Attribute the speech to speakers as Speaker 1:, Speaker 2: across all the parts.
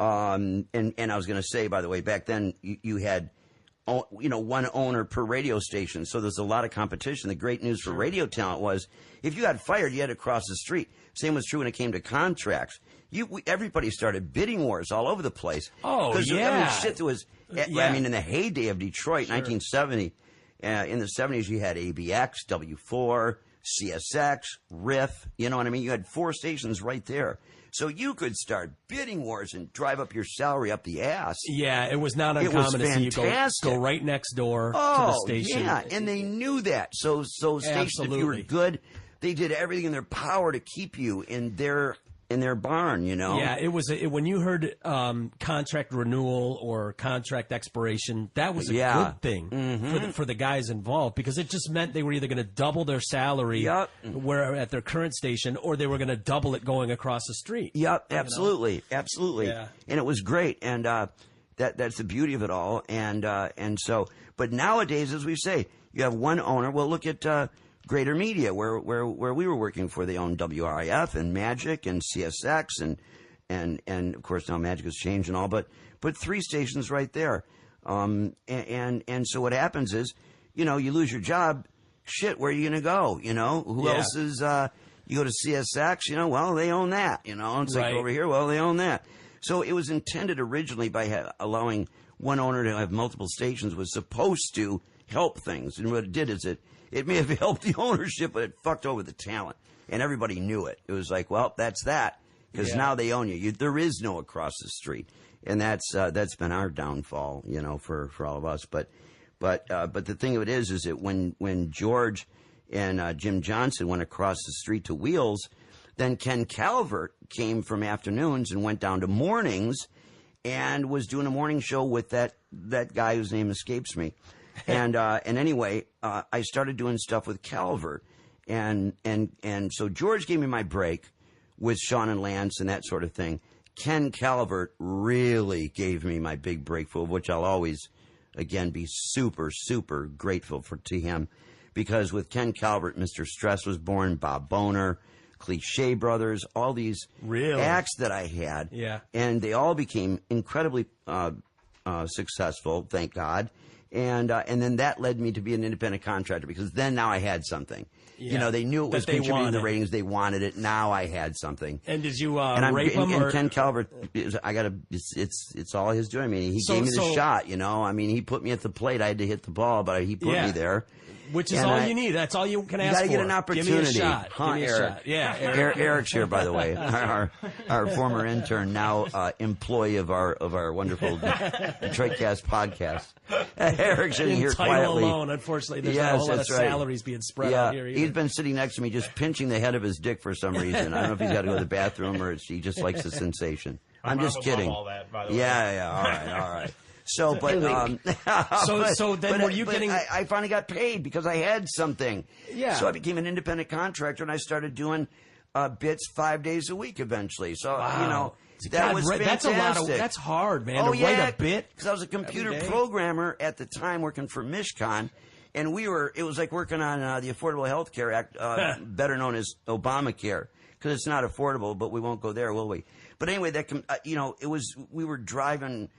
Speaker 1: And I was going to say, by the way, back then you had, one owner per radio station. So there's a lot of competition. The great news for radio talent was if you got fired, you had to cross the street. Same was true when it came to contracts. Everybody started bidding wars all over the place.
Speaker 2: Oh, yeah.
Speaker 1: I mean, shit, there was, I mean, in the heyday of Detroit, 1970, in the 70s, you had ABX, W4, CSX, Riff. You know what I mean? You had 4 stations right there. So you could start bidding wars and drive up your salary up the ass.
Speaker 2: Yeah, it was not uncommon to see you go right next door to the station.
Speaker 1: Yeah, and they knew that. So stations, if you were good, they did everything in their power to keep you in their barn,
Speaker 2: Yeah, it was when you heard contract renewal or contract expiration, that was a good thing for the guys involved, because it just meant they were either going to double their salary where at their current station, or they were going to double it going across the street.
Speaker 1: Yep, absolutely. Yeah. And it was great, and that's the beauty of it all. And so, but nowadays, as we say, you have one owner. Well, look at Greater Media, where we were working for. They own WRIF and Magic and CSX and of course now Magic has changed and all, but 3 stations right there. And so what happens is, you lose your job. Shit, where are you gonna go? Who else is? You go to CSX. Well, they own that. It's like over here. Well, they own that. So it was intended originally by allowing one owner to have multiple stations was supposed to help things, and what it did is it may have helped the ownership, but it fucked over the talent. And everybody knew it. It was like, well, that's that. Because now they own you. There is no across the street. And that's been our downfall, for all of us. But the thing of it is that when George and Jim Johnson went across the street to Wheels, then Ken Calvert came from afternoons and went down to mornings and was doing a morning show with that guy whose name escapes me. And anyway, I started doing stuff with Calvert, and so George gave me my break with Sean and Lance and that sort of thing. Ken Calvert really gave me my big break, for which I'll always, again, be super, super grateful to him, because with Ken Calvert, Mr. Stress was born, Bob Boner, Cliche Brothers, all these acts that I had, and they all became incredibly successful, thank God. And then that led me to be an independent contractor, because then now I had something. Yeah. They knew it was contributing to the ratings. They wanted it. Now I had something.
Speaker 2: And did you rape him?
Speaker 1: And Ken Calvert, it's all his doing. I mean, he gave me the shot. I mean, he put me at the plate. I had to hit the ball, but he put me there.
Speaker 2: Which is all you need. That's all you can ask for.
Speaker 1: You got to get an opportunity.
Speaker 2: Give me a shot.
Speaker 1: Huh,
Speaker 2: Give me a
Speaker 1: Eric?
Speaker 2: Shot. Yeah,
Speaker 1: Eric's here, by the way. Our former intern, now employee of our wonderful Detroitcast podcast. Eric's sitting here quietly.
Speaker 2: Alone, unfortunately, there's not a whole lot of salaries being spread out here either.
Speaker 1: He's been sitting next to me just pinching the head of his dick for some reason. I don't know if he's got to go to the bathroom or he just likes the sensation. I'm just kidding.
Speaker 3: All that, by the way.
Speaker 1: Yeah, all right. So, but
Speaker 2: then were you getting?
Speaker 1: I finally got paid because I had something.
Speaker 2: Yeah.
Speaker 1: So I became an independent contractor, and I started doing bits 5 days a week eventually. So that was fantastic.
Speaker 2: That's a lot of. That's hard, man.
Speaker 1: Oh,
Speaker 2: to write a bit.
Speaker 1: Because I was a computer programmer at the time, working for Mishcon, and it was like working on the Affordable Health Care Act, better known as Obamacare, because it's not affordable, but we won't go there, will we? But anyway, we were driving.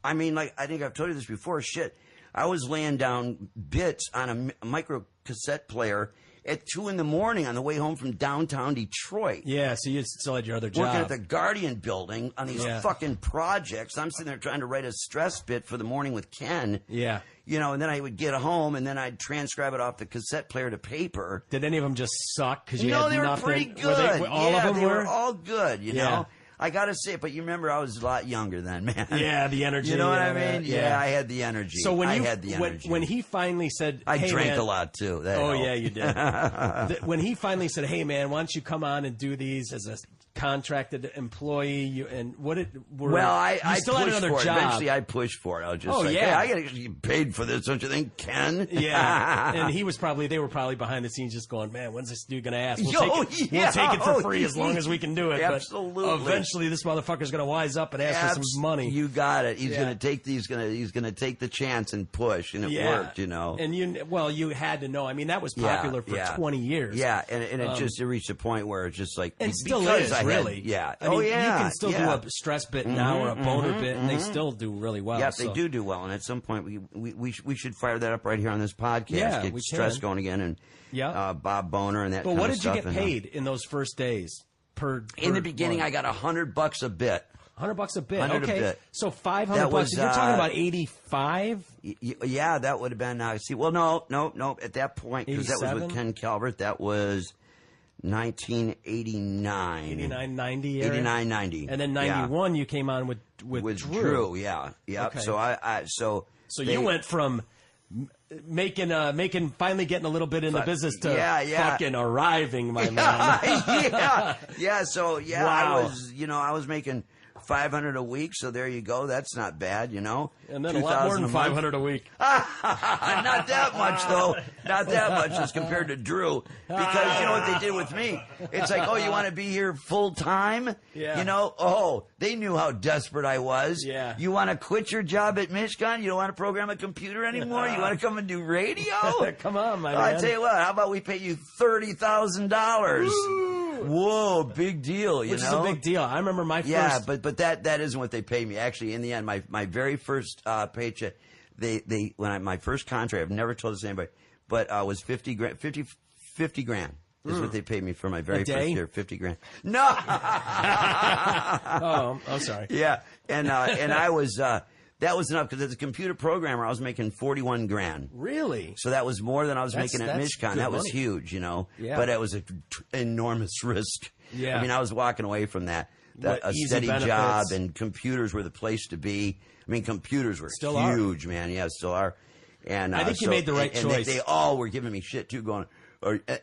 Speaker 1: I mean, like, I think I've told you this before. Shit, I was laying down bits on a micro cassette player at 2 a.m. on the way home from downtown Detroit.
Speaker 2: Yeah, so you still had your other job.
Speaker 1: Working at the Guardian building on these fucking projects. I'm sitting there trying to write a stress bit for the morning with Ken.
Speaker 2: Yeah.
Speaker 1: And then I would get home, and then I'd transcribe it off the cassette player to paper.
Speaker 2: Did any of them just suck? Cause you
Speaker 1: no,
Speaker 2: had
Speaker 1: they were
Speaker 2: nothing?
Speaker 1: pretty good.
Speaker 2: All of them
Speaker 1: they were all good, you know? I got to say it, but you remember I was a lot younger then, man.
Speaker 2: Yeah, the energy.
Speaker 1: You know what I mean? Yeah, I had the energy.
Speaker 2: So
Speaker 1: I had the energy.
Speaker 2: When he finally said,
Speaker 1: I
Speaker 2: hey,
Speaker 1: drank
Speaker 2: man,
Speaker 1: a lot too.
Speaker 2: Yeah, you did. When he finally said, hey, man, why don't you come on and do these as a contracted employee? I
Speaker 1: still
Speaker 2: had another job.
Speaker 1: Eventually, I pushed for it. I was just hey, I got to get paid for this, don't you think, Ken?
Speaker 2: Yeah. And they were probably behind the scenes just going, man, when's this dude going to ask? We'll take it for free as long as we can do it.
Speaker 1: Absolutely.
Speaker 2: But eventually, this motherfucker's going to wise up and ask for some money.
Speaker 1: You got it. He's going to take he's going to take the chance and push, and it worked, And
Speaker 2: you had to know. I mean, that was popular for 20 years.
Speaker 1: Yeah, and it reached a point where it's just like,
Speaker 2: and still
Speaker 1: because
Speaker 2: is,
Speaker 1: I
Speaker 2: really.
Speaker 1: Yeah.
Speaker 2: I mean, you can still do a stress bit now or a boner bit, and they still do really well.
Speaker 1: Yeah, they do well. And at some point, we should fire that up right here on this podcast.
Speaker 2: Yeah,
Speaker 1: get stress going again, and Bob Boner and that.
Speaker 2: But what did you get paid in those first days? In
Speaker 1: the beginning, I got $100 a bit.
Speaker 2: $100 a bit.
Speaker 1: $100
Speaker 2: okay,
Speaker 1: a bit.
Speaker 2: So $500. You're talking about 85.
Speaker 1: Yeah, that would have been. Well, no. At that point, because that was with Ken Calvert. That was 1989.
Speaker 2: 89, 90.
Speaker 1: 89, 90.
Speaker 2: And then 91, you came on with Drew.
Speaker 1: Yeah.
Speaker 2: Okay.
Speaker 1: So
Speaker 2: you went from finally getting a little bit in the business to fucking arriving, my man.
Speaker 1: So
Speaker 2: wow.
Speaker 1: I was making $500 a week, so there you go. That's not bad,
Speaker 2: And then a lot more than $500 a week.
Speaker 1: Not that much, though. Not that much as compared to Drew. Because you know what they did with me? It's like, oh, you want to be here full time?
Speaker 2: Yeah.
Speaker 1: They knew how desperate I was.
Speaker 2: Yeah.
Speaker 1: You want to quit your job at Mishcon? You don't want to program a computer anymore? You want to come and do radio?
Speaker 2: Come on, my man.
Speaker 1: I tell you what, how about we pay you $30,000? Whoa, big deal,
Speaker 2: Which is a big deal. I remember my first...
Speaker 1: Yeah, but that isn't what they paid me. Actually, in the end, my very first paycheck, my first contract, I've never told this to anybody, but was $50 grand is what they paid me for my very first year. $50 grand. No.
Speaker 2: I'm sorry.
Speaker 1: Yeah, and I was. That was enough because as a computer programmer, I was making $41 grand.
Speaker 2: Really?
Speaker 1: So that was more than I was making at Mishcon. That was huge,
Speaker 2: Yeah.
Speaker 1: But it was an enormous risk.
Speaker 2: Yeah.
Speaker 1: I mean, I was walking away from a steady job, and computers were the place to be. I mean, computers were
Speaker 2: still
Speaker 1: huge, man. Yeah, still are. And
Speaker 2: I think you made the right choice.
Speaker 1: They all were giving me shit too.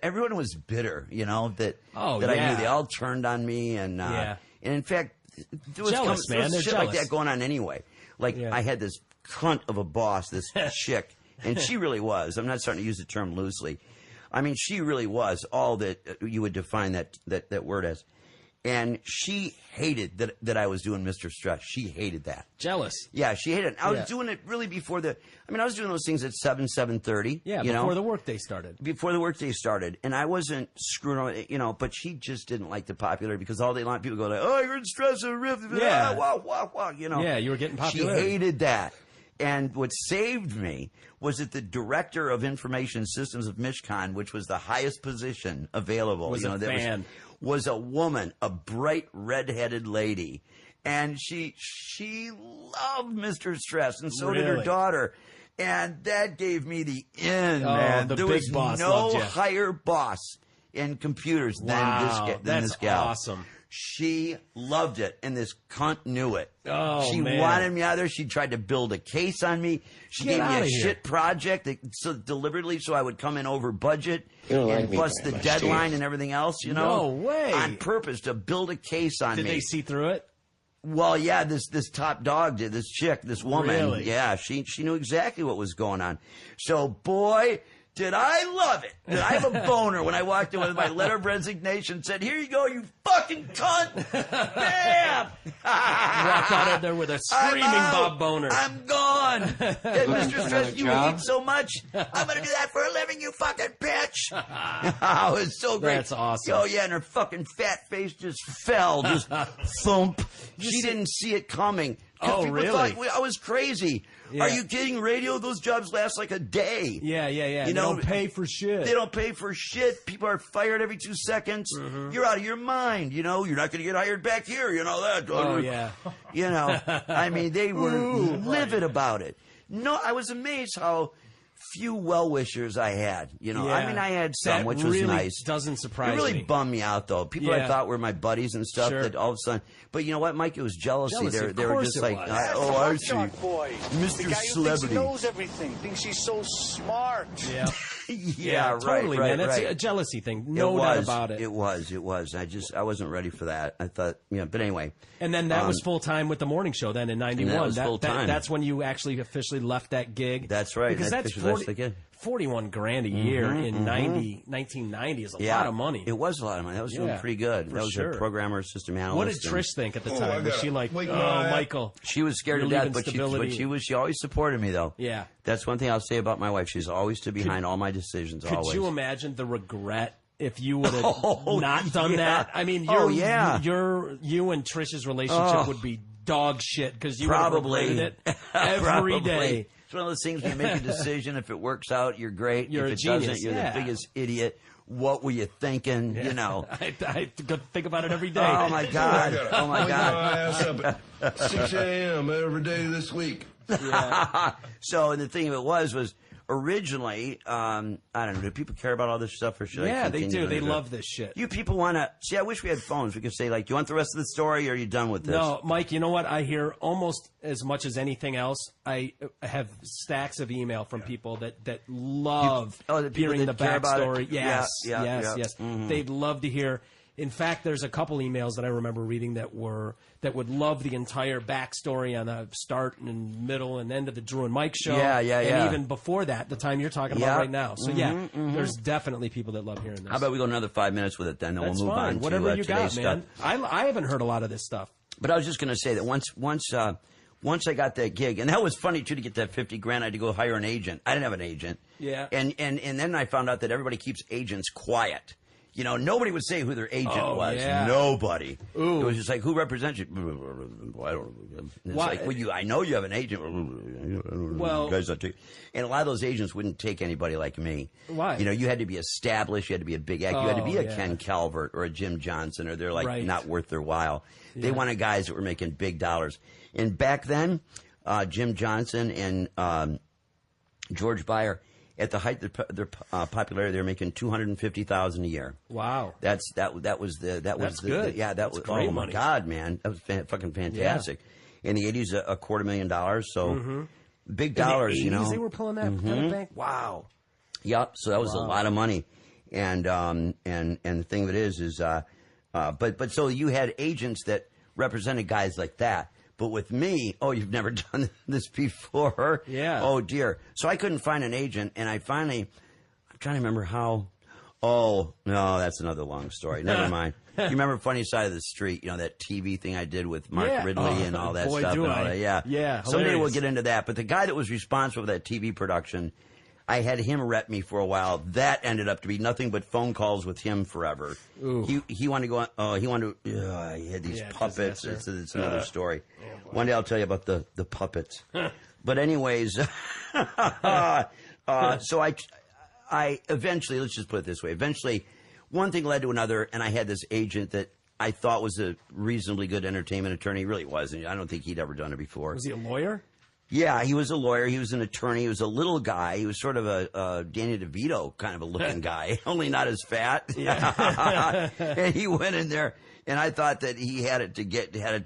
Speaker 1: Everyone was bitter, that I knew. They all turned on me, and in fact, there was
Speaker 2: jealous, man. They're
Speaker 1: shit
Speaker 2: jealous.
Speaker 1: like that going on anyway. I had this cunt of a boss, this chick, and she really was. I'm not starting to use the term loosely. I mean, she really was all that you would define that word as. And she hated that I was doing Mr. Stress. She hated that.
Speaker 2: Jealous.
Speaker 1: Yeah, she hated it. I was doing it really before I was doing those things at 7:30.
Speaker 2: Yeah, before the workday started.
Speaker 1: Before the workday started. And I wasn't screwing on, but she just didn't like the popularity because all day long people go like, oh, you're in Stress and Riff.
Speaker 2: Yeah.
Speaker 1: Wah.
Speaker 2: Yeah, you were getting popular.
Speaker 1: She hated that. And what saved me was that the director of information systems of Mishcon, which was the highest position available, was a woman, a bright red-headed lady, and she loved Mr. Stress, and so did her daughter, and that gave me the in, man.
Speaker 2: The
Speaker 1: there
Speaker 2: big
Speaker 1: was
Speaker 2: boss
Speaker 1: no higher boss in computers than this gal.
Speaker 2: That's awesome.
Speaker 1: She loved it, and this cunt knew it.
Speaker 2: Oh,
Speaker 1: she wanted me out there. She tried to build a case on me. She gave me a shit project deliberately so I would come in over budget, and plus the deadline and everything else,
Speaker 2: No way.
Speaker 1: on purpose to build a case on me.
Speaker 2: Did they see through it?
Speaker 1: Well, yeah, this top dog did. This chick, this woman.
Speaker 2: Really?
Speaker 1: Yeah, she knew exactly what was going on. So, boy, did I love it. Did I have a boner when I walked in with my letter of resignation, said, here you go, you fucking cunt. Bam!
Speaker 2: Walked out of there with a screaming Bob Boner.
Speaker 1: I'm gone. Mr. Stress, you eat so much. I'm going to do that for a living, you fucking bitch. Oh, it was so great.
Speaker 2: That's awesome.
Speaker 1: Oh, yeah, and her fucking fat face just fell, just thump. She didn't see it coming.
Speaker 2: Oh,
Speaker 1: people
Speaker 2: really?
Speaker 1: thought I was crazy. Yeah. Are you kidding? Radio, those jobs last like a day.
Speaker 2: Yeah. They don't pay for shit.
Speaker 1: They don't pay for shit. People are fired every 2 seconds. Mm-hmm. You're out of your mind. You're not going to get hired back here. You know that.
Speaker 2: Oh, yeah.
Speaker 1: I mean, they were livid about it. No, I was amazed how few well-wishers I had. I mean, I had some, which was
Speaker 2: really
Speaker 1: nice.
Speaker 2: Doesn't surprise me.
Speaker 1: It really bummed me out, though. People I thought were my buddies and stuff that all of a sudden. But you know what, Mike? It was jealousy. They were just like, I see. Mr. Celebrity.
Speaker 3: He knows everything. Thinks he's so smart.
Speaker 2: Yeah.
Speaker 1: Yeah,
Speaker 2: totally,
Speaker 1: right,
Speaker 2: man. It's a jealousy thing. No doubt about it.
Speaker 1: It was. I wasn't ready for that. I thought, but anyway.
Speaker 2: And then that was full time with the morning show. Then in '91,
Speaker 1: that was full time.
Speaker 2: That's when you actually officially left that gig.
Speaker 1: That's right.
Speaker 2: Because that's 41 grand a year in 1990 is a lot of money.
Speaker 1: It was a lot of money. That was doing pretty good. That was a programmer, system analyst.
Speaker 2: What did Trish think at the time? Was she like, Michael?
Speaker 1: She was scared to death, but she always supported me, though.
Speaker 2: Yeah.
Speaker 1: That's one thing I'll say about my wife. She's always stood behind all my decisions.
Speaker 2: Could you imagine the regret if you would have not done that. I mean, you and Trish's relationship would be dog shit because you would have regretted it every day.
Speaker 1: It's one of those things when you make a decision. If it works out, you're great.
Speaker 2: You're
Speaker 1: if
Speaker 2: a
Speaker 1: it
Speaker 2: genius.
Speaker 1: doesn't, you're the biggest idiot. What were you thinking?
Speaker 2: Yeah.
Speaker 1: You know.
Speaker 2: I think about it every day.
Speaker 1: Oh, my God. Oh, my God.
Speaker 4: My ass up at 6 a.m. every day this week.
Speaker 1: Yeah. So the thing of it was originally, I don't know, do people care about all this stuff or should I
Speaker 2: they do. They
Speaker 1: to
Speaker 2: love this shit.
Speaker 1: You people want to, see, I wish we had phones. We could say, like, do you want the rest of the story or are you done with this?
Speaker 2: No, Mike, you know what? I hear almost as much as anything else. I have stacks of email from people that love hearing the backstory. Yes. Mm-hmm. They'd love to hear. In fact, there's a couple emails that I remember reading that would love the entire backstory on the start and middle and end of the Drew and Mike show. And even before that, the time you're talking about right now. So there's definitely people that love hearing this.
Speaker 1: How about we go another 5 minutes with it then? Then
Speaker 2: That's
Speaker 1: we'll move
Speaker 2: fine.
Speaker 1: on to
Speaker 2: whatever you got,
Speaker 1: stuff.
Speaker 2: man. I haven't heard a lot of this stuff.
Speaker 1: But I was just going to say that once I got that gig, and that was funny too, to get that $50,000, I had to go hire an agent. I didn't have an agent.
Speaker 2: Yeah.
Speaker 1: And then I found out that everybody keeps agents quiet. You know, nobody would say who their agent was.
Speaker 2: Yeah.
Speaker 1: Nobody.
Speaker 2: Ooh.
Speaker 1: It was just like, who represents you? I don't know. It's like, well, I know you have an agent.
Speaker 2: Well,
Speaker 1: guys don't take. And a lot of those agents wouldn't take anybody like me.
Speaker 2: Why?
Speaker 1: You know, you had to be established. You had to be a big act. You had to be a Ken Calvert or a Jim Johnson, or they're like not worth their while. Yeah. They wanted guys that were making big dollars. And back then, Jim Johnson and George Beyer, at the height of their popularity, they were making $250,000 a year.
Speaker 2: Wow,
Speaker 1: that was good. That was
Speaker 2: great
Speaker 1: oh
Speaker 2: money.
Speaker 1: My God, man, that was fucking fantastic. Yeah. In the '80s, $250,000, so big dollars.
Speaker 2: In the 80s,
Speaker 1: you know,
Speaker 2: they were pulling that kind of bank. Wow.
Speaker 1: Yep. So that was a lot of money, and the thing of it is but so you had agents that represented guys like that. But with me, you've never done this before.
Speaker 2: Yeah.
Speaker 1: Oh, dear. So I couldn't find an agent, and I'm trying to remember how. Oh, no, that's another long story. Never mind. You remember Funny Side of the Street, you know, that TV thing I did with Mark Ridley and all that stuff?
Speaker 2: Do
Speaker 1: and
Speaker 2: I.
Speaker 1: all that. Yeah.
Speaker 2: Yeah.
Speaker 1: Someday
Speaker 2: hilarious.
Speaker 1: we'll get into that. But the guy that was responsible for that TV production, I had him rep me for a while. That ended up to be nothing but phone calls with him forever.
Speaker 2: Ooh.
Speaker 1: He wanted to go on. He had these puppets. It's another story. One day I'll tell you about the puppets. But anyways, so I eventually, let's just put it this way. Eventually, one thing led to another, and I had this agent that I thought was a reasonably good entertainment attorney. He really wasn't. I don't think he'd ever done it before.
Speaker 2: Was he a lawyer?
Speaker 1: Yeah, he was a lawyer. He was an attorney. He was a little guy. He was sort of a Danny DeVito kind of a looking guy, only not as fat. Yeah. And he went in there, and I thought that he had it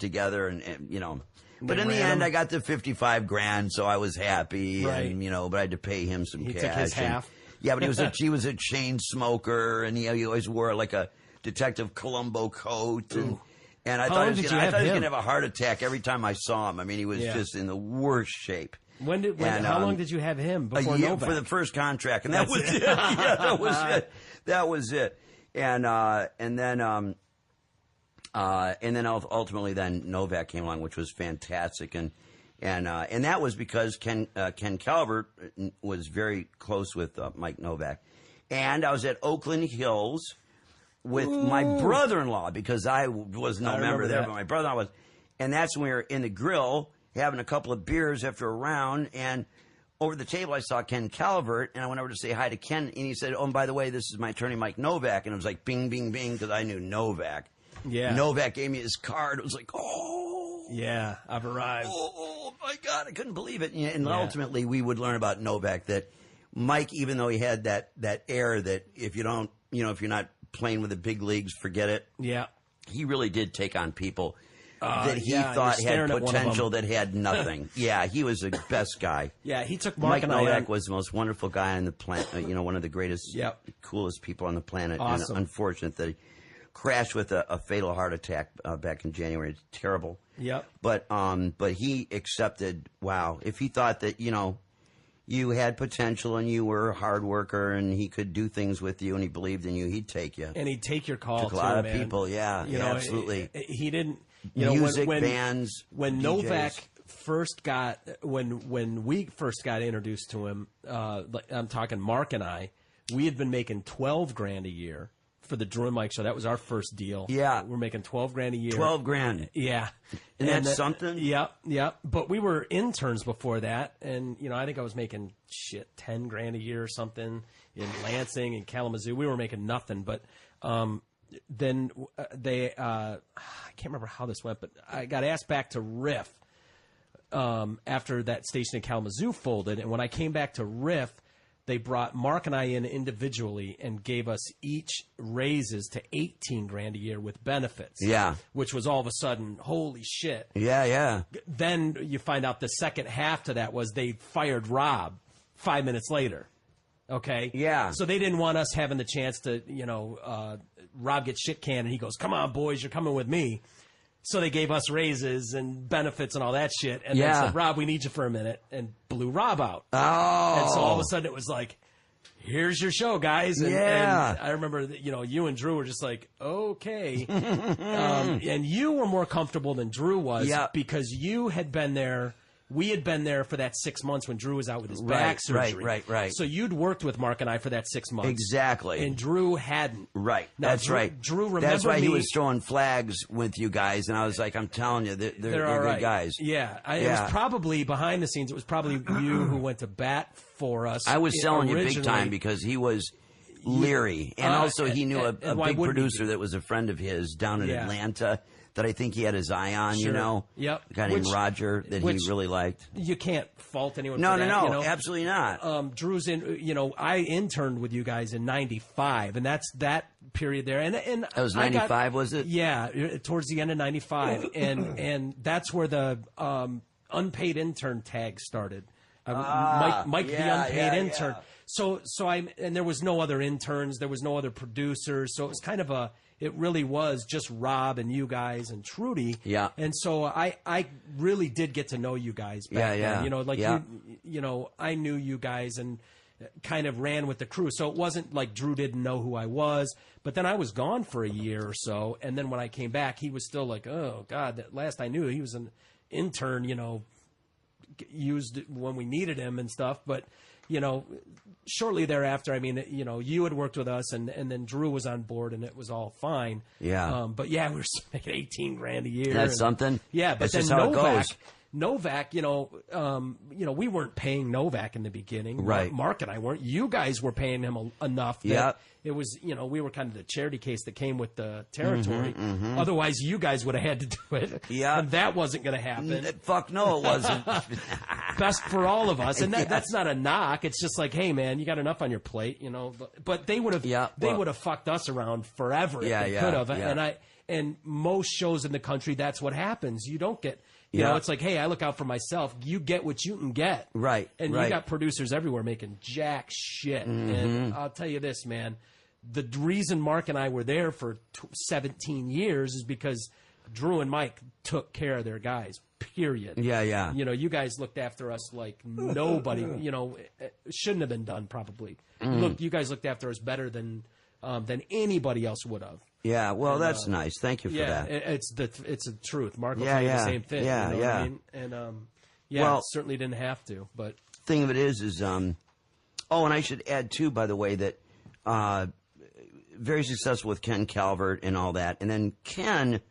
Speaker 1: together, and you know. But in the end, I got the $55,000, so I was happy, and you know. But I had to pay him some cash.
Speaker 2: He took his half.
Speaker 1: Yeah, but he was a chain smoker, and he always wore like a Detective Columbo coat, and I thought he was going to have a heart attack every time I saw him. I mean, he was just in the worst shape.
Speaker 2: How long did you have him before
Speaker 1: a year
Speaker 2: Novak?
Speaker 1: For the first contract, and that was it. Yeah, that was it. That was it. And then ultimately, then Novak came along, which was fantastic, and that was because Ken Calvert was very close with Mike Novak, and I was at Oakland Hills with my brother-in-law, because I was no member there, but my brother-in-law was. And that's when we were in the grill having a couple of beers after a round, and over the table I saw Ken Calvert, and I went over to say hi to Ken, and he said, "Oh, and by the way, this is my attorney, Mike Novak." And it was like bing, bing, bing, because I knew Novak.
Speaker 2: Yeah.
Speaker 1: Novak gave me his card. It was like, oh.
Speaker 2: Yeah, I've arrived.
Speaker 1: Oh, my God, I couldn't believe it. And ultimately, we would learn about Novak that Mike, even though he had that air that if you don't, if you're not playing with the big leagues, forget it.
Speaker 2: Yeah.
Speaker 1: He really did take on people that he thought had potential that had nothing. Yeah, he was the best guy.
Speaker 2: Yeah, he took
Speaker 1: Mike Novak was the most wonderful guy on the planet. One of the greatest, coolest people on the planet.
Speaker 2: Awesome.
Speaker 1: And unfortunate that he crashed with a fatal heart attack back in January. It's terrible.
Speaker 2: Yep.
Speaker 1: But he accepted. Wow, if he thought that you had potential and you were a hard worker and he could do things with you and he believed in you, he'd take you.
Speaker 2: And he'd take your call.
Speaker 1: Took a lot of people. Yeah, absolutely.
Speaker 2: He didn't.
Speaker 1: Music bands.
Speaker 2: When
Speaker 1: DJs.
Speaker 2: Novak first got when we first got introduced to him, I'm talking Mark and I. We had been making $12,000 a year. for the Drew and Mike show. That was our first deal.
Speaker 1: Yeah.
Speaker 2: We're making $12,000 a year.
Speaker 1: $12,000.
Speaker 2: Yeah.
Speaker 1: And that's something?
Speaker 2: Yeah. But we were interns before that. And, you know, I think I was making, $10,000 a year or something in Lansing and Kalamazoo. We were making nothing. But then they, I can't remember how this went, but I got asked back to Riff after that station in Kalamazoo folded. And when I came back to Riff, they brought Mark and I in individually and gave us each raises to $18,000 a year with benefits.
Speaker 1: Yeah.
Speaker 2: Which was all of a sudden, holy shit.
Speaker 1: Yeah.
Speaker 2: Then you find out the second half to that was they fired Rob 5 minutes later. Okay?
Speaker 1: Yeah.
Speaker 2: So they didn't want us having the chance to, Rob gets shit canned and he goes, come on, boys, you're coming with me. So they gave us raises and benefits and all that shit. And then said, Rob, we need you for a minute, and blew Rob out.
Speaker 1: Oh.
Speaker 2: And so all of a sudden it was like, here's your show, guys. And I remember that, you and Drew were just like, okay. And you were more comfortable than Drew was because you had been there. We had been there for that 6 months when Drew was out with his back surgery.
Speaker 1: Right.
Speaker 2: So you'd worked with Mark and I for that 6 months.
Speaker 1: Exactly.
Speaker 2: And Drew hadn't.
Speaker 1: Right.
Speaker 2: Now,
Speaker 1: That's right.
Speaker 2: Drew, remember
Speaker 1: That's why
Speaker 2: me,
Speaker 1: he was throwing flags with you guys, and I was like, I'm telling you, they're good guys.
Speaker 2: Yeah. It was probably behind the scenes. It was probably you who went to bat for us.
Speaker 1: I was selling you big time because he was leery. And also he knew a big producer that was a friend of his down in Atlanta that I think he had his eye on,
Speaker 2: Yep.
Speaker 1: A guy named Roger that he really liked.
Speaker 2: You can't fault anyone
Speaker 1: No,
Speaker 2: for that.
Speaker 1: No, absolutely not.
Speaker 2: Drew's in, I interned with you guys in 95, and that's that period there. And
Speaker 1: that was 95, was it?
Speaker 2: Yeah, towards the end of 95. and that's where the unpaid intern tag started. Mike the unpaid intern. So and there was no other interns, there was no other producers, so it was kind of it really was just Rob and you guys and Trudy.
Speaker 1: Yeah.
Speaker 2: And so I really did get to know you guys back then. I knew you guys and kind of ran with the crew. So it wasn't like Drew didn't know who I was, but then I was gone for a year or so, and then when I came back, he was still like, oh God, that last I knew he was an intern, used when we needed him and stuff, but shortly thereafter, I mean, you had worked with us, and then Drew was on board, and it was all fine.
Speaker 1: Yeah.
Speaker 2: But yeah, we were making $18,000 a year.
Speaker 1: That's something.
Speaker 2: Yeah, but
Speaker 1: that's
Speaker 2: then
Speaker 1: just how it goes.
Speaker 2: Novak, we weren't paying Novak in the beginning.
Speaker 1: Right.
Speaker 2: Mark and I weren't. You guys were paying him enough that it was, we were kind of the charity case that came with the territory. Otherwise, you guys would have had to do it.
Speaker 1: Yeah.
Speaker 2: And that wasn't going to happen.
Speaker 1: Fuck no, it wasn't.
Speaker 2: Best for all of us. And that's not a knock. It's just like, hey, man, you got enough on your plate, But they would have fucked us around forever if they could have.
Speaker 1: Yeah.
Speaker 2: And most shows in the country, that's what happens. You don't get... it's like, hey, I look out for myself. You get what you can get.
Speaker 1: Right.
Speaker 2: And you got producers everywhere making jack shit. And I'll tell you this, man. The reason Mark and I were there for 17 years is because Drew and Mike took care of their guys, period.
Speaker 1: Yeah.
Speaker 2: You guys looked after us like nobody, it shouldn't have been done probably. Look, you guys looked after us better than anybody else would have.
Speaker 1: Yeah, well, that's nice. Thank you for that.
Speaker 2: It's the truth. Mark will tell you the same thing.
Speaker 1: Yeah,
Speaker 2: you know what I mean? And well, certainly didn't have to. But
Speaker 1: thing of it is, and I should add too, by the way, that very successful with Ken Calvert and all that, and then Ken,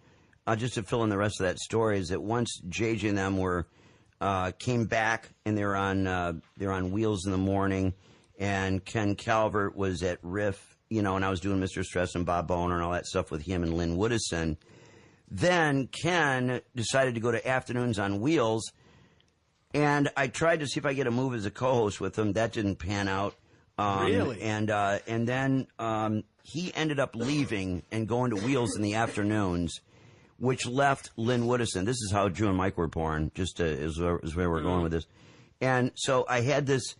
Speaker 1: just to fill in the rest of that story, is that once JJ and them came back and they're on Wheels in the Morning, and Ken Calvert was at Riff. And I was doing Mr. Stress and Bob Boner and all that stuff with him and Lynn Woodison. Then Ken decided to go to Afternoons on Wheels, and I tried to see if I get a move as a co-host with him. That didn't pan out.
Speaker 2: Really?
Speaker 1: And then he ended up leaving and going to Wheels in the afternoons, which left Lynn Woodison. This is how Drew and Mike were born, just is where we're going with this. And so I had this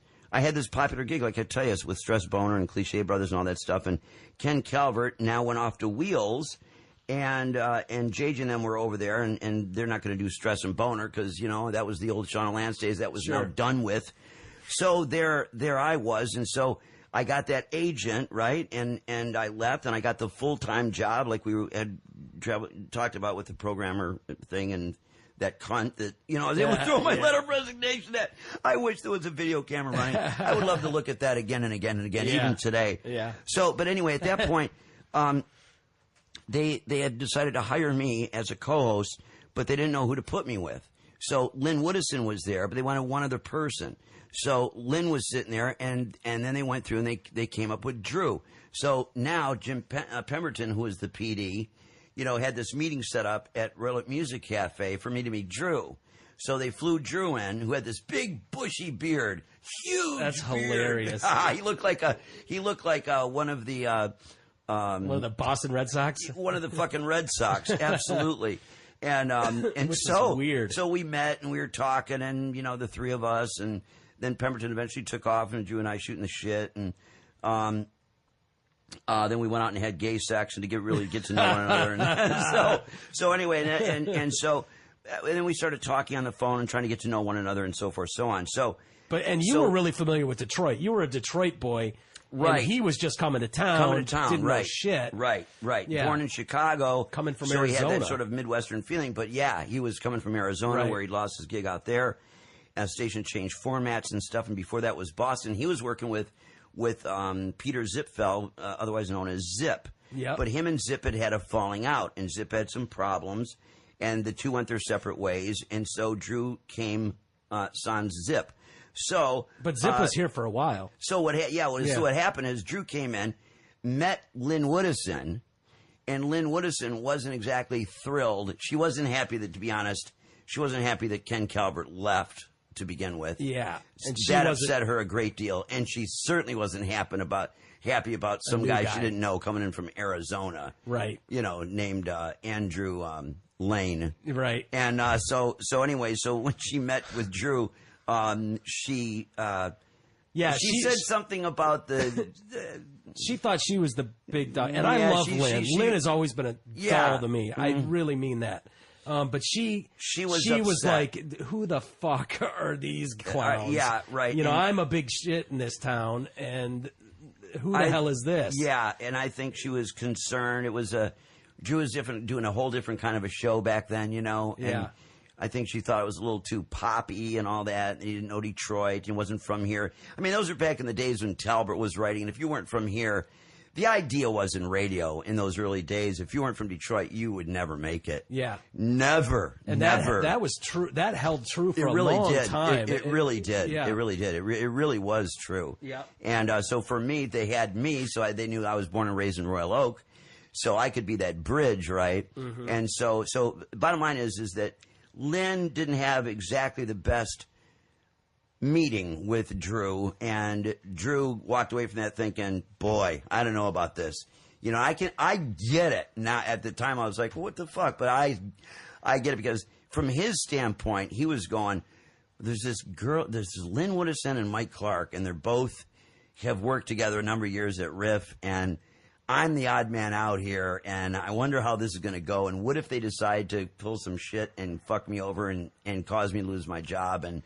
Speaker 1: popular gig, like I tell you, with Stress Boner and Cliche Brothers and all that stuff. And Ken Calvert now went off to Wheels, and JJ and them were over there, and they're not going to do Stress and Boner because, that was the old Shauna Lance days. That was now done with. So there I was, and so I got that agent, right, and I left, and I got the full-time job like we had talked about with the programmer thing and that cunt that, I was able to throw my letter of resignation at. I wish there was a video camera running. I would love to look at that again and again and again, even today.
Speaker 2: Yeah.
Speaker 1: So, but anyway, at that point, they had decided to hire me as a co-host, but they didn't know who to put me with. So Lynn Woodison was there, but they wanted one other person. So Lynn was sitting there, and then they went through and they came up with Drew. So now Jim Pemberton, who is the PD, had this meeting set up at Relic Music Cafe for me to meet Drew. So they flew Drew in, who had this big bushy beard, huge.
Speaker 2: That's
Speaker 1: beard.
Speaker 2: hilarious.
Speaker 1: He looked like one of the
Speaker 2: one of the Boston Red Sox.
Speaker 1: One of the fucking Red Sox, absolutely. And
Speaker 2: Which
Speaker 1: so
Speaker 2: is weird.
Speaker 1: So we met and we were talking, and the three of us, and then Pemberton eventually took off, and Drew and I shooting the shit, and then we went out and had gay sex and to really get to know one another. And so anyway, and then we started talking on the phone and trying to get to know one another and so forth, so on.
Speaker 2: And you were really familiar with Detroit. You were a Detroit boy.
Speaker 1: Right.
Speaker 2: And he was just coming to town. Didn't know shit.
Speaker 1: Right.
Speaker 2: Yeah.
Speaker 1: Born in Chicago.
Speaker 2: Coming from
Speaker 1: Arizona.
Speaker 2: Arizona.
Speaker 1: So he had that sort of Midwestern feeling. But yeah, he was coming from Arizona where he lost his gig out there. And the station changed formats and stuff. And before that was Boston. He was working with Peter Zipfel, otherwise known as Zip.
Speaker 2: Yep.
Speaker 1: But him and Zip had a falling out. And Zip had some problems. And the two went their separate ways. And so Drew came sans Zip.
Speaker 2: But Zip was here for a while.
Speaker 1: So what happened is Drew came in, met Lynn Woodison, and Lynn Woodison wasn't exactly thrilled. She wasn't happy to be honest, she wasn't happy that Ken Calvert left to begin with.
Speaker 2: Yeah.
Speaker 1: And that upset her a great deal, and she certainly wasn't happy about some guy she didn't know coming in from Arizona.
Speaker 2: Right.
Speaker 1: Named Andrew Lane.
Speaker 2: Right.
Speaker 1: And so when she met with Drew, she said something about
Speaker 2: she thought she was the big dog, and I love Lynn. Lynn has always been a doll to me. I really mean that. But she was like, who the fuck are these clowns?
Speaker 1: Yeah, right.
Speaker 2: I'm a big shit in this town, and who the hell is this?
Speaker 1: Yeah, and I think she was concerned. It was Drew was doing a whole different kind of a show back then, And I think she thought it was a little too poppy and all that. He didn't know Detroit. He wasn't from here. I mean, those are back in the days when Talbert was writing. And if you weren't from here, the idea was in radio in those early days, if you weren't from Detroit, you would never make it.
Speaker 2: Yeah.
Speaker 1: Never.
Speaker 2: And
Speaker 1: never.
Speaker 2: That was true. That held true for
Speaker 1: really
Speaker 2: a long
Speaker 1: did.
Speaker 2: time.
Speaker 1: It really did.
Speaker 2: Yeah.
Speaker 1: It really did. It really was true.
Speaker 2: Yeah.
Speaker 1: And so for me, they had me, so they knew I was born and raised in Royal Oak, so I could be that bridge, right? Mm-hmm. And so bottom line is that Lynn didn't have exactly the best meeting with Drew, and Drew walked away from that thinking, boy, I don't know about this. I get it. Now, at the time, I was like, what the fuck? But I get it, because from his standpoint, he was going, there's this Lynn Woodison and Mike Clark, and they're both have worked together a number of years at Riff, and I'm the odd man out here, and I wonder how this is going to go. And what if they decide to pull some shit and fuck me over and cause me to lose my job and,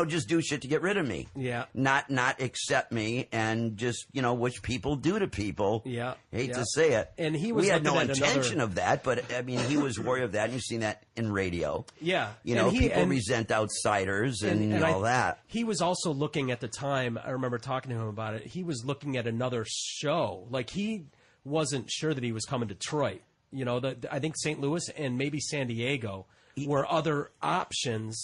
Speaker 1: just do shit to get rid of me?
Speaker 2: Yeah.
Speaker 1: Not accept me and just, which people do to people.
Speaker 2: Yeah.
Speaker 1: Hate to say it.
Speaker 2: And we
Speaker 1: had no intention of that, but I mean, he was wary of that, and you've seen that in radio.
Speaker 2: Yeah.
Speaker 1: People resent outsiders and all that.
Speaker 2: He was also looking at the time, I remember talking to him about it, he was looking at another show. Like, he wasn't sure that he was coming to Detroit. I think St. Louis and maybe San Diego were other options.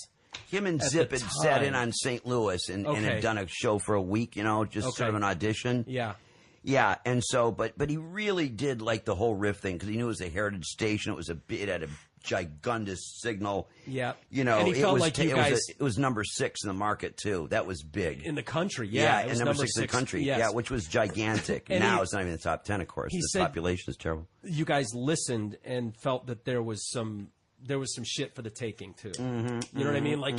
Speaker 1: Him and Zip had sat in on St. Louis and had done a show for a week, just sort of an audition.
Speaker 2: Yeah.
Speaker 1: Yeah, and so, but he really did like the whole Riff thing, because he knew it was a heritage station. It had a gigundous signal.
Speaker 2: Yeah.
Speaker 1: And
Speaker 2: he felt like you guys...
Speaker 1: It was number 6 in the market, too. That was big.
Speaker 2: In the country, yeah.
Speaker 1: It was number 6 in the country,
Speaker 2: yes.
Speaker 1: Yeah, which was gigantic. Now it's not even the top 10, of course. The population is terrible.
Speaker 2: You guys listened and felt that there was some shit for the taking, too.
Speaker 1: Mm-hmm,
Speaker 2: you know what I mean? Like,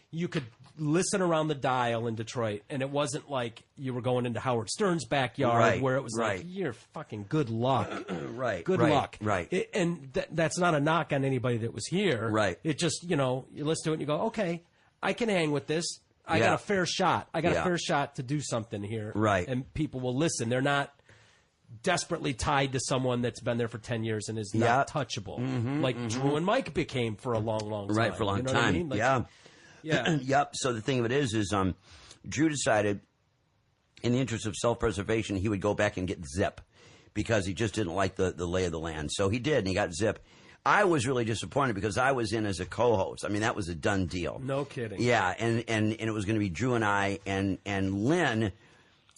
Speaker 2: you could listen around the dial in Detroit, and it wasn't like you were going into Howard Stern's backyard where it was like, you're fucking good luck. Good luck.
Speaker 1: Right.
Speaker 2: And that's not a knock on anybody that was here.
Speaker 1: Right.
Speaker 2: It just, you listen to it and you go, okay, I can hang with this. I got a fair shot. I got a fair shot to do something here.
Speaker 1: Right.
Speaker 2: And people will listen. They're not desperately tied to someone that's been there for 10 years and is not touchable. Drew and Mike became for a long, long time.
Speaker 1: Right, for a long time.
Speaker 2: What I mean?
Speaker 1: Yeah.
Speaker 2: Yep.
Speaker 1: So the thing of it is Drew decided, in the interest of self-preservation, he would go back and get Zip, because he just didn't like the lay of the land. So he did, and he got Zip. I was really disappointed because I was in as a co-host. I mean, that was a done deal.
Speaker 2: No kidding.
Speaker 1: Yeah, and it was going to be Drew and I, and Lynn,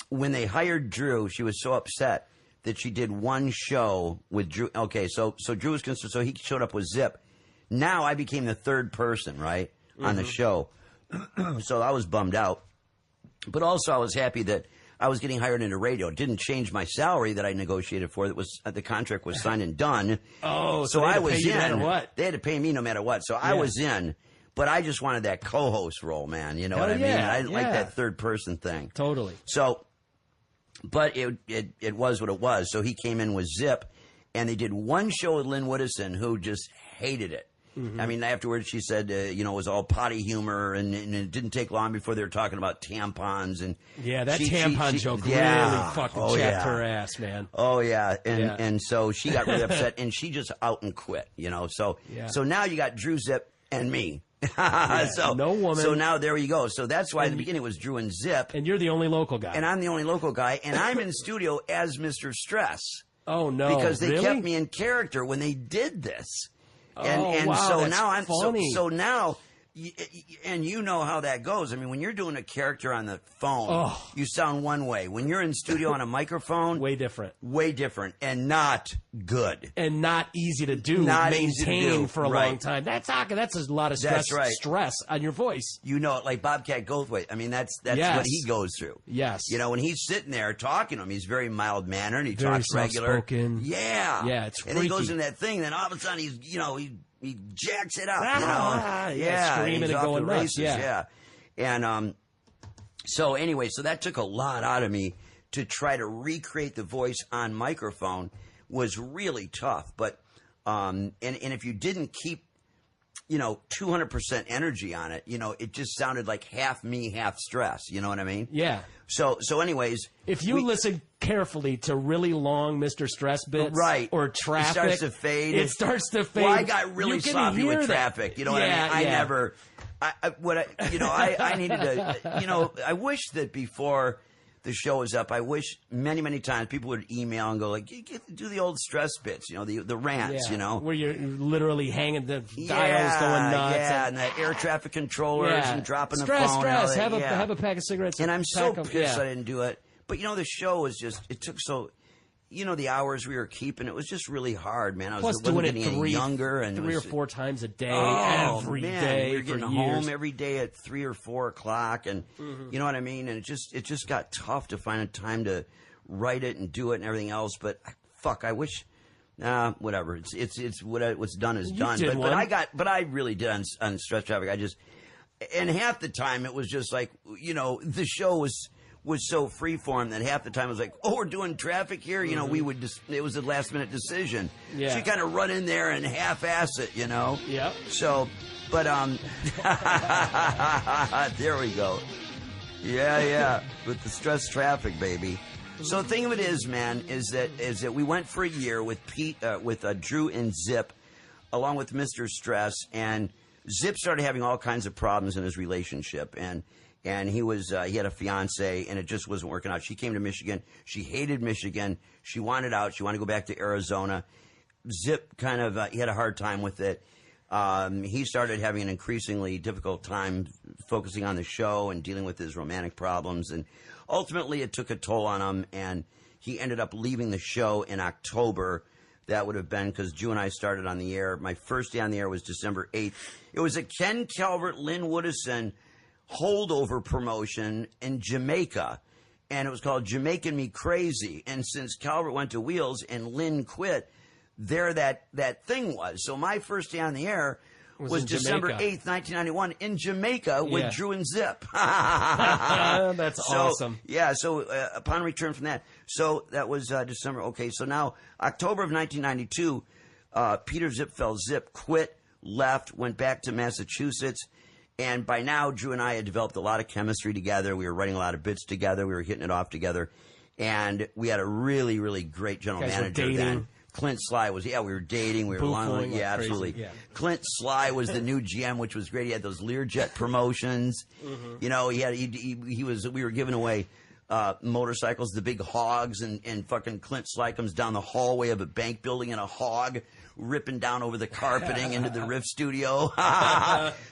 Speaker 1: when they hired Drew, she was so upset that she did one show with Drew. Okay, so Drew was concerned, so he showed up with Zip. Now I became the third person, right, on the show. So I was bummed out. But also I was happy that I was getting hired into radio. It didn't change my salary that I negotiated for. That was the contract was signed and done.
Speaker 2: Oh, so
Speaker 1: I was in.
Speaker 2: No matter what.
Speaker 1: They had to pay me no matter what. So I was in, but I just wanted that co-host role, man. You know what I mean? I didn't like that third person thing.
Speaker 2: Totally.
Speaker 1: So, but it was what it was. So he came in with Zip, and they did one show with Lynn Woodison, who just hated it. I mean, afterwards she said, it was all potty humor, and it didn't take long before they were talking about tampons. And
Speaker 2: that tampon joke really fucking chapped her ass, man.
Speaker 1: Oh, yeah. And so she got really upset, and she just out and quit, So now you got Drew, Zip, and me. So
Speaker 2: no woman.
Speaker 1: So now there you go. So that's why in the beginning it was Drew and Zip.
Speaker 2: And you're the only local guy.
Speaker 1: And I'm the only local guy, and I'm in studio as Mr. Stress.
Speaker 2: Oh, no.
Speaker 1: Because they
Speaker 2: really?
Speaker 1: kept me in character when they did this. And
Speaker 2: wow,
Speaker 1: so
Speaker 2: that's
Speaker 1: now I'm
Speaker 2: funny.
Speaker 1: so now, and you know how that goes. I mean, when you're doing a character on the phone, you sound one way. When you're in studio on a microphone,
Speaker 2: way different,
Speaker 1: and not good,
Speaker 2: and not easy to do, maintain for a long time. That's a lot of stress on your voice.
Speaker 1: Like Bobcat Goldthwait. I mean, that's what he goes through.
Speaker 2: Yes,
Speaker 1: when he's sitting there talking to him, he's very mild mannered. He
Speaker 2: very
Speaker 1: talks regular.
Speaker 2: Spoken.
Speaker 1: Yeah,
Speaker 2: it's freaky.
Speaker 1: And then he goes into that thing. Then all of a sudden, he jacks it up,
Speaker 2: screaming and going nuts.
Speaker 1: And so anyway, so that took a lot out of me to try to recreate the voice on microphone was really tough. But and if you didn't keep 200% energy on it, it just sounded like half me, half stress. You know what I mean?
Speaker 2: Yeah.
Speaker 1: So anyways,
Speaker 2: if you listen carefully to really long Mr. Stress bits, or traffic,
Speaker 1: it starts to fade. Well, I got really sloppy with traffic. You know what I mean? I needed to. I wish that before the show was up, I wish many times people would email and go like, do the old Stress bits, the rants,
Speaker 2: where you're literally hanging the dials going nuts,
Speaker 1: and the air traffic controllers and dropping
Speaker 2: stress,
Speaker 1: the phone.
Speaker 2: Stress, have a pack of cigarettes,
Speaker 1: and I'm so pissed I didn't do it. But the show was just it took so. The hours we were keeping, it was just really hard, man. I wasn't getting any younger, and
Speaker 2: 3 or 4 times a day, every day.
Speaker 1: We were getting home every day at 3 or 4 o'clock, and you know what I mean. And it just got tough to find a time to write it and do it and everything else. But I wish. Whatever. It's what's done is done. But I really did on Stress Traffic. And half the time it was just like the show was so freeform that half the time it was like, we're doing traffic here. We would it was a last minute decision.
Speaker 2: Yeah.
Speaker 1: So you kind of run in there and half-ass it,
Speaker 2: Yep.
Speaker 1: So, but there we go. Yeah. With the Stress Traffic, baby. So the thing of it is, man, is that we went for a year with Drew and Zip, along with Mr. Stress, and Zip started having all kinds of problems in his relationship, and he had a fiance, and it just wasn't working out. She came to Michigan. She hated Michigan. She wanted out. She wanted to go back to Arizona. Zip kind of he had a hard time with it. He started having an increasingly difficult time focusing on the show and dealing with his romantic problems, and ultimately it took a toll on him, and he ended up leaving the show in October. That would have been because Drew and I started on the air. My first day on the air was December 8th. It was a Ken Calvert, Lynn Woodison holdover promotion in Jamaica, and it was called Jamaican Me Crazy. And since Calvert went to Wheels and Lynn quit, there that thing was. So my first day on the air was December 8th, 1991 in Jamaica with Drew and Zip.
Speaker 2: That's awesome.
Speaker 1: Yeah, so upon return from that, so that was December. Okay, so now October of 1992, Peter Zip quit, left, went back to Massachusetts. And by now, Drew and I had developed a lot of chemistry together. We were writing a lot of bits together. We were hitting it off together. And we had a really, really great general manager then. Clint Sly was, we were dating. We were long, absolutely. Yeah. Clint Sly was the new GM, which was great. He had those Learjet promotions. We were giving away motorcycles, the big hogs, and fucking Clint Sly comes down the hallway of a bank building in a hog, ripping down over the carpeting into the Riff studio.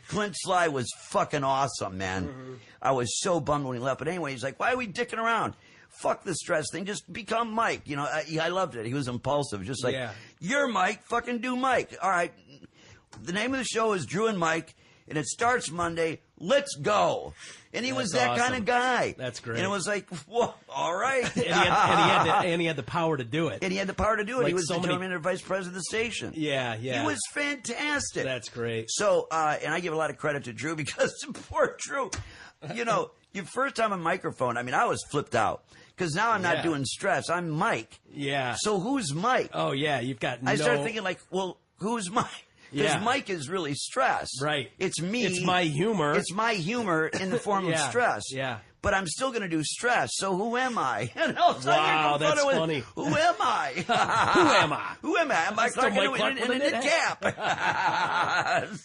Speaker 1: Clint Sly was fucking awesome, man. Mm-hmm. I was so bummed when he left. But anyway, he's like, why are we dicking around? Fuck the stress thing. Just become Mike. You know, I loved it. He was impulsive. Just like, you're Mike, fucking do Mike. All right. The name of the show is Drew and Mike, and it starts Monday. Let's go. And he was that kind of guy.
Speaker 2: That's great.
Speaker 1: And it was like, whoa, all right.
Speaker 2: and he had the power to do it.
Speaker 1: And he had the power to do it.
Speaker 2: Like
Speaker 1: he was the terminator vice president of the station.
Speaker 2: Yeah.
Speaker 1: He was fantastic.
Speaker 2: That's great.
Speaker 1: So, and I give a lot of credit to Drew because poor Drew, you know, your first time on microphone, I mean, I was flipped out. Because now I'm not doing stress. I'm Mike.
Speaker 2: Yeah.
Speaker 1: So who's Mike?
Speaker 2: Oh, yeah. You've got
Speaker 1: I started thinking like, well, who's Mike? Because Mike is really stress.
Speaker 2: Right.
Speaker 1: It's me.
Speaker 2: It's my humor.
Speaker 1: It's my humor in the form of stress.
Speaker 2: Yeah.
Speaker 1: But I'm still going to do stress. So who am I? And
Speaker 2: wow, that's funny.
Speaker 1: Who am I?
Speaker 2: Who am I?
Speaker 1: Who am I? Am I Clark in a knit cap?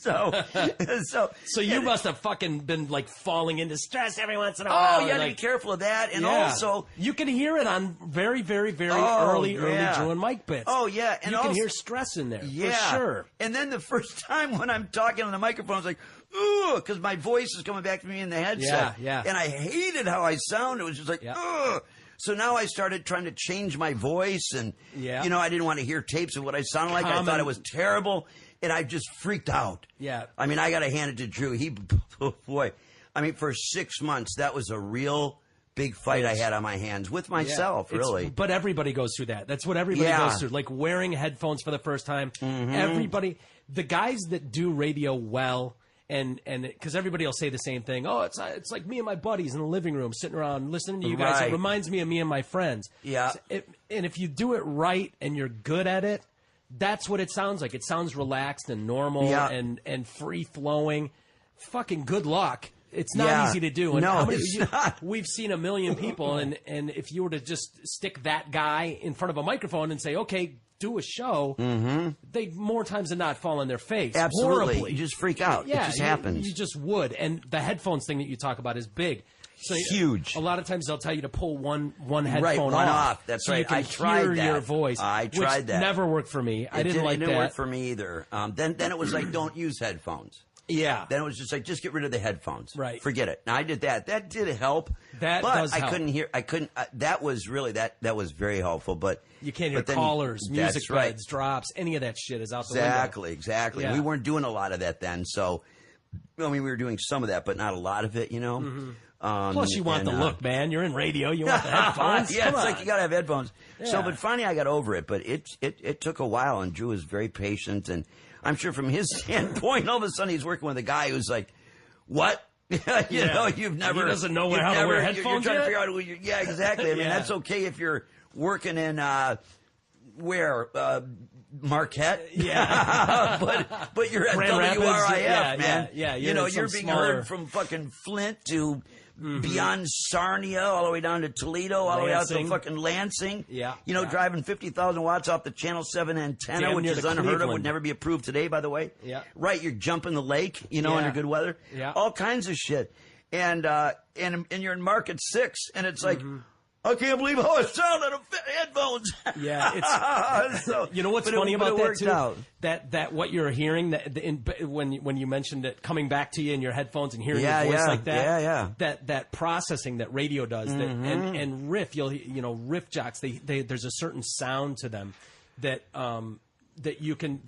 Speaker 1: So
Speaker 2: you must have fucking been like falling into stress every once in a while.
Speaker 1: Oh, you got to be careful of that. And also,
Speaker 2: you can hear it on very, very, very early Drew and Mike bits.
Speaker 1: Oh, yeah.
Speaker 2: And you can hear stress in there. For sure.
Speaker 1: And then the first time when I'm talking on the microphone, it's like, ooh, because my voice is coming back to me in the headset.
Speaker 2: Yeah.
Speaker 1: And I hated how I sounded. It was just like, ugh. So now I started trying to change my voice, and, you know, I didn't want to hear tapes of what I sounded like. I thought it was terrible, and I just freaked out.
Speaker 2: Yeah.
Speaker 1: I mean, I got to hand it to Drew. Boy, I mean, for 6 months, that was a real big fight I had on my hands with myself, really.
Speaker 2: But everybody goes through that. That's what everybody goes through. Like wearing headphones for the first time. Mm-hmm. Everybody, the guys that do radio well, and because everybody will say the same thing. Oh, it's like me and my buddies in the living room sitting around listening to you guys. It reminds me of me and my friends.
Speaker 1: Yeah.
Speaker 2: And if you do it right and you're good at it, that's what it sounds like. It sounds relaxed and normal and free flowing. Fucking good luck. It's not easy to do. And
Speaker 1: no, it's not.
Speaker 2: We've seen a million people, and if you were to just stick that guy in front of a microphone and say, okay, do a show, they more times than not fall on their face.
Speaker 1: Absolutely.
Speaker 2: Horribly.
Speaker 1: You just freak out.
Speaker 2: Yeah,
Speaker 1: it just happens.
Speaker 2: You just would. And the headphones thing that you talk about is big. So
Speaker 1: huge.
Speaker 2: A lot of times they'll tell you to pull one headphone
Speaker 1: one
Speaker 2: off.
Speaker 1: off. That's
Speaker 2: so
Speaker 1: right.
Speaker 2: You can
Speaker 1: I tried
Speaker 2: hear
Speaker 1: that.
Speaker 2: Your voice.
Speaker 1: I tried
Speaker 2: which
Speaker 1: that.
Speaker 2: Never worked for me. I didn't like that.
Speaker 1: It didn't work for me either. Then it was like, don't use headphones.
Speaker 2: Yeah.
Speaker 1: Then it was just like, just get rid of the headphones.
Speaker 2: Right.
Speaker 1: Forget it. Now I did that. That did help.
Speaker 2: That does help.
Speaker 1: I couldn't hear. That was really that was very helpful. But
Speaker 2: you can't hear callers, music beds, drops, any of that shit is out the window.
Speaker 1: Exactly.
Speaker 2: Yeah.
Speaker 1: We weren't doing a lot of that then. So, I mean, we were doing some of that, but not a lot of it. You know.
Speaker 2: Mm-hmm. Plus, you want the look, man. You're in radio. You want the headphones.
Speaker 1: Yeah,
Speaker 2: Come
Speaker 1: it's
Speaker 2: on.
Speaker 1: like you gotta have headphones.
Speaker 2: Yeah.
Speaker 1: So, but finally, I got over it. But it took a while, and Drew was very patient, and I'm sure from his standpoint, all of a sudden he's working with a guy who's like, "What? you know, you've never."
Speaker 2: He doesn't know how to wear headphones.
Speaker 1: You're trying to figure out who yeah, exactly. I mean, that's okay if you're working in Marquette.
Speaker 2: Yeah.
Speaker 1: but you're at
Speaker 2: Grand
Speaker 1: WRIF,
Speaker 2: Rapids,
Speaker 1: man.
Speaker 2: Yeah.
Speaker 1: You know, you're being heard from fucking Flint to beyond Sarnia, all the way down to Toledo, all the way out to fucking Lansing.
Speaker 2: Yeah.
Speaker 1: You know, driving 50,000 watts off the Channel 7 antenna,
Speaker 2: Damn
Speaker 1: which
Speaker 2: near
Speaker 1: is
Speaker 2: to
Speaker 1: unheard of,
Speaker 2: Cleveland.
Speaker 1: would never be approved today, by the way.
Speaker 2: Yeah.
Speaker 1: Right, you're jumping the lake, you know, under good weather.
Speaker 2: Yeah.
Speaker 1: All kinds of shit. And you're in Market 6, and it's like, I can't believe how it sounded on headphones.
Speaker 2: Yeah, it's
Speaker 1: so,
Speaker 2: you know what's funny about that too?
Speaker 1: Out.
Speaker 2: That what you're hearing when you mentioned it coming back to you in your headphones and hearing your voice like that. That processing that radio does. And riff, riff jocks. There's a certain sound to them that that you can.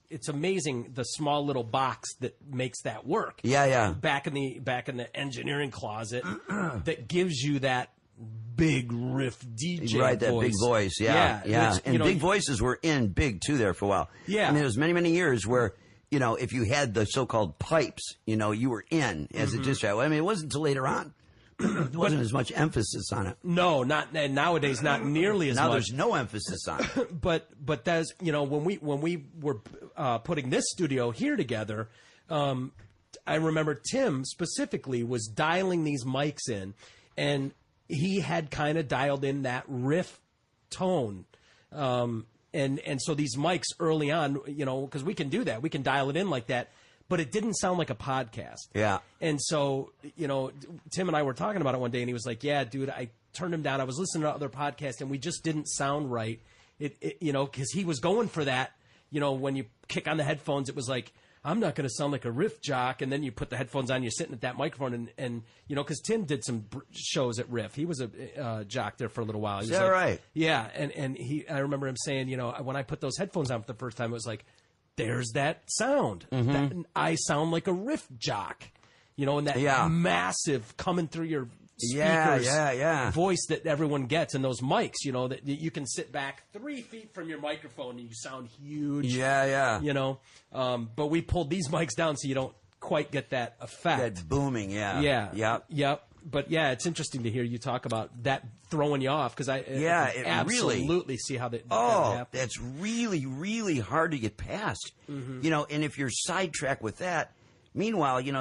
Speaker 2: It's amazing the small little box that makes that work.
Speaker 1: Yeah.
Speaker 2: Back in the engineering closet that gives you that big riff DJ
Speaker 1: right, that
Speaker 2: voice.
Speaker 1: big voice, yeah.
Speaker 2: Which,
Speaker 1: and big voices were in big, too, there for a while.
Speaker 2: Yeah.
Speaker 1: I mean, there was many, many years where, you know, if you had the so-called pipes, you know, you were in as a disc jockey. I mean, it wasn't until later on. There wasn't as much emphasis on it.
Speaker 2: No, and nowadays, not nearly as much.
Speaker 1: Now there's no emphasis on it.
Speaker 2: But there's, you know, when we were putting this studio here together, I remember Tim specifically was dialing these mics in, and he had kind of dialed in that riff tone. And so these mics early on, you know, because we can do that. We can dial it in like that. But it didn't sound like a podcast.
Speaker 1: Yeah.
Speaker 2: And so, you know, Tim and I were talking about it one day, and he was like, yeah, dude, turned him down. I was listening to other podcasts, and we just didn't sound right. Because he was going for that. When you kick on the headphones, it was like, I'm not going to sound like a riff jock. And then you put the headphones on, you're sitting at that microphone, and because Tim did some shows at Riff. He was a jock there for a little while.
Speaker 1: Is that right?
Speaker 2: Yeah, and I remember him saying, when I put those headphones on for the first time, it was like, there's that sound. I sound like a riff jock. And that massive coming through your speakers voice that everyone gets, and those mics, that you can sit back 3 feet from your microphone and you sound huge. But we pulled these mics down so you don't quite get that effect.
Speaker 1: That booming,
Speaker 2: Yep. But it's interesting to hear you talk about that throwing you off, because I absolutely see how that happens.
Speaker 1: That's really, really hard to get past. And if you're sidetracked with that, meanwhile, you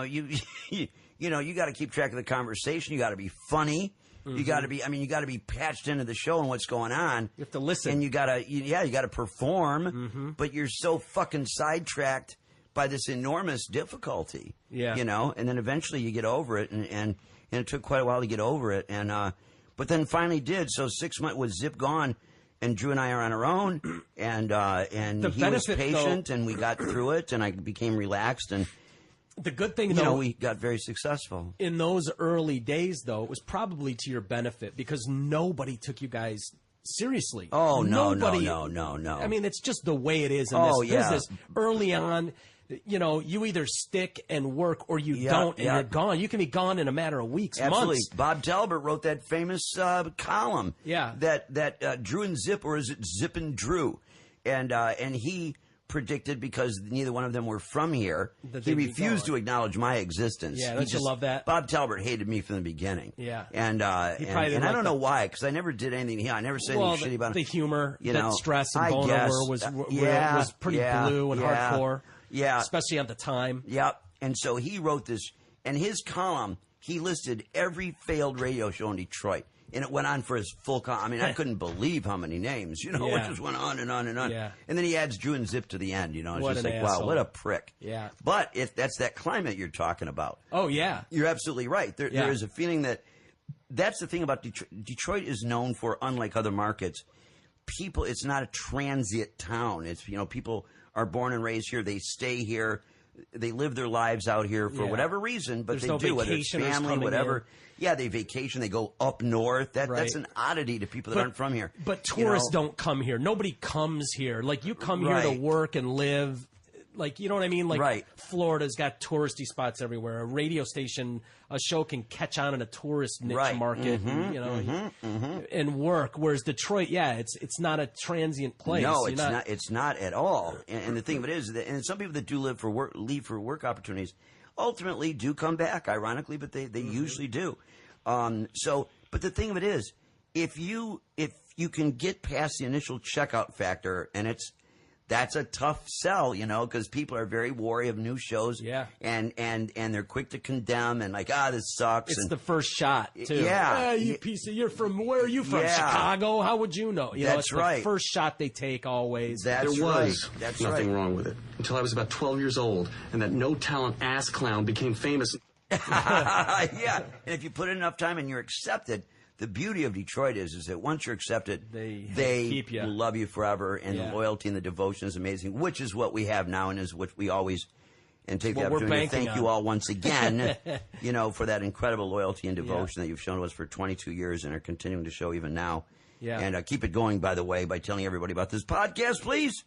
Speaker 1: got to keep track of the conversation. You got to be funny. You got to be. You got to be patched into the show and what's going on.
Speaker 2: You have to listen,
Speaker 1: and you got to perform. But you're so fucking sidetracked by this enormous difficulty. And then eventually you get over it, and it took quite a while to get over it, but then finally did. So 6 months with Zip gone, and Drew and I are on our own, and he was patient, and we got through it, and I became relaxed, and.
Speaker 2: The good thing, though,
Speaker 1: we got very successful.
Speaker 2: In those early days, though, it was probably to your benefit, because nobody took you guys seriously.
Speaker 1: Oh, no.
Speaker 2: It's just the way it is in this business. Early on, you either stick and work or you don't, and you're gone. You can be gone in a matter of weeks, months.
Speaker 1: Bob Talbot wrote that famous column. That Drew and Zip, or is it Zip and Drew? And he predicted, because neither one of them were from here, he refused to acknowledge my existence.
Speaker 2: Don't you love that?
Speaker 1: Bob Talbot hated me from the beginning. And I don't know why, because I never did anything. I never said anything shitty about him.
Speaker 2: The humor, that Stress and Bono was pretty blue and hardcore. Especially at the time.
Speaker 1: And so he wrote this, and his column, he listed every failed radio show in Detroit. And it went on for his full I couldn't believe how many names, it just went on and on and on. And then he adds Drew and Zip to the end, It's just like, wow, what a prick. But if that's that climate you're talking about.
Speaker 2: Oh, yeah.
Speaker 1: You're absolutely right. There is a feeling that's the thing about Detroit. Detroit is known for, unlike other markets, it's not a transient town. It's, people are born and raised here. They stay here. They live their lives out here for whatever reason, but
Speaker 2: There's
Speaker 1: they do, whether it's family, whatever. They vacation, they go up north. That's an oddity to people that aren't from here.
Speaker 2: But tourists don't come here. Nobody comes here. Like, you come here to work and live. Like, you know what I mean? Like, Florida's got touristy spots everywhere. A radio station, a show can catch on in a tourist niche market, and work. Whereas Detroit, it's not a transient place.
Speaker 1: No, it's not. It's not at all. And the thing of it is, and some people that do leave for work opportunities, ultimately do come back. Ironically, but they usually do. But the thing of it is, if you can get past the initial checkout factor, and that's a tough sell, because people are very wary of new shows. And they're quick to condemn and like, this sucks.
Speaker 2: It's the first shot, too. You piece of, where are you from? Chicago? How would you know?
Speaker 1: That's right.
Speaker 2: The first shot they take always.
Speaker 5: There was nothing wrong with it until I was about 12 years old, and that no-talent ass clown became famous.
Speaker 1: And if you put in enough time and you're accepted, the beauty of Detroit is that once you're accepted, they
Speaker 2: keep you.
Speaker 1: Love you forever, and the loyalty and the devotion is amazing, which is what we have now, and is what we always take the opportunity to thank you all once again, for that incredible loyalty and devotion that you've shown to us for 22 years and are continuing to show even now. And keep it going, by the way, by telling everybody about this podcast, please.